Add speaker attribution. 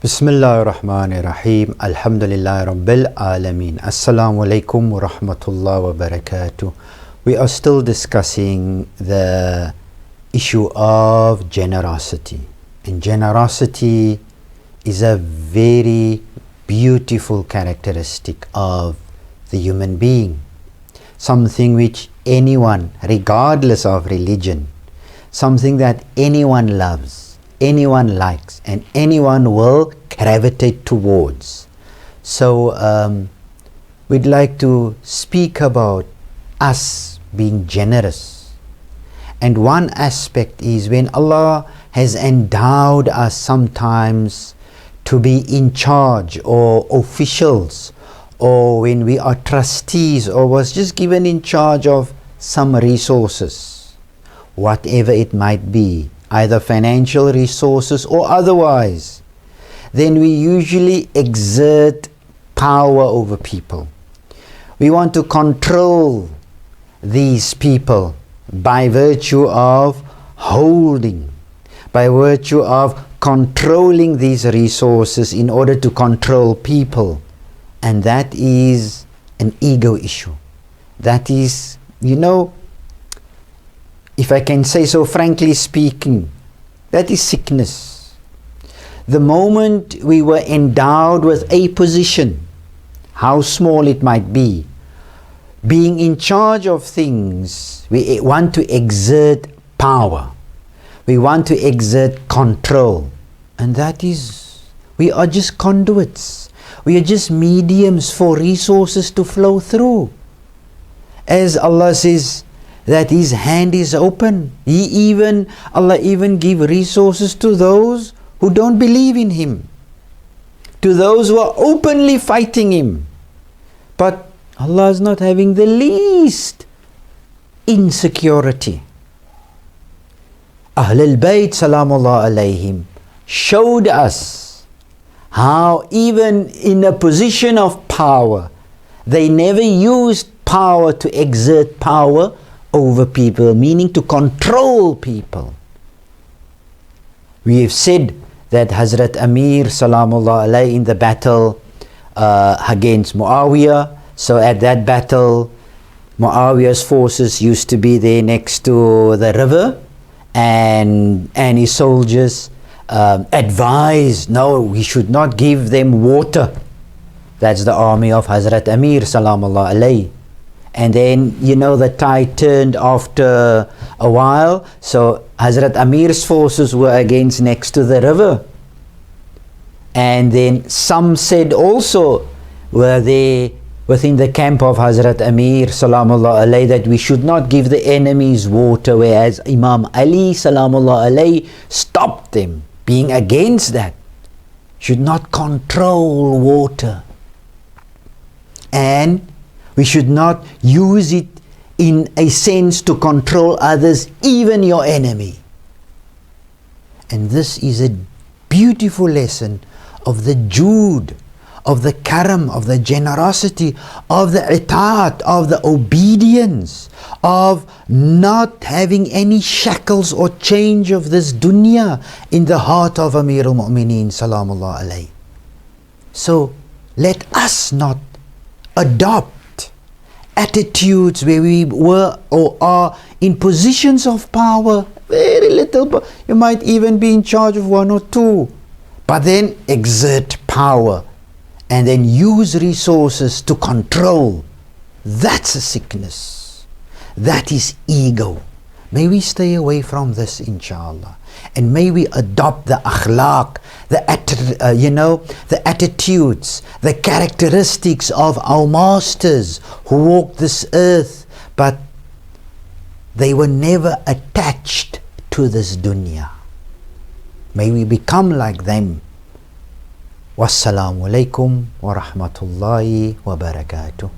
Speaker 1: Bismillahir Rahmanir Rahim. Alhamdulillah Rabbil Alameen. Assalamu alaikum wa rahmatullahi wa barakatuh. We are still discussing the issue of generosity. And generosity is a very beautiful characteristic of the human being. Something which anyone, regardless of religion, something that anyone loves, anyone likes, and anyone will gravitate towards. So we'd like to speak about us being generous. And one aspect is when Allah has endowed us sometimes to be in charge or officials, or when we are trustees or was just given in charge of some resources, whatever it might be, either financial resources or otherwise, then we usually exert power over people. We want to control these people by virtue of holding, by virtue of controlling these resources in order to control people. And that is an ego issue. That is, if I can say so frankly speaking, that is sickness. The moment we were endowed with a position, how small it might be, being in charge of things, we want to exert power. We want to exert control. And that is, we are just conduits. We are just mediums for resources to flow through. As Allah says, that His hand is open. Allah even give resources to those who don't believe in Him, to those who are openly fighting Him. But Allah is not having the least insecurity. Ahlul Bayt Salamullah alayhim showed us how even in a position of power, they never used power to exert power over people, meaning to control people. We have said that Hazrat Amir Salamullah alayhi in the battle against Muawiyah, so at that battle Muawiyah's forces used to be there next to the river, and his soldiers advised, no, we should not give them water. That's the army of Hazrat Amir Salamullah alayhi. And then, the tide turned after a while. So Hazrat Amir's forces were against next to the river. And then some said also, were they within the camp of Hazrat Amir Salamullah alayhi, that we should not give the enemies water, whereas Imam Ali Salamullah alayhi stopped them, being against that. Should not control water. And we should not use it in a sense to control others, even your enemy. And this is a beautiful lesson of the jude, of the karam, of the generosity, of the itaat, of the obedience, of not having any shackles or change of this dunya in the heart of Amir al-Mu'mineen Salamullah alayhi. So let us not adopt attitudes where we were or are in positions of power, very little, you might even be in charge of one or two, but then exert power and then use resources to control. That's a sickness. That is ego. May we stay away from this, inshallah. And may we adopt the akhlaaq, the attitudes, the characteristics of our masters who walked this earth, but they were never attached to this dunya. May we become like them. Wassalamu alaikum wa rahmatullahi wa barakatuh.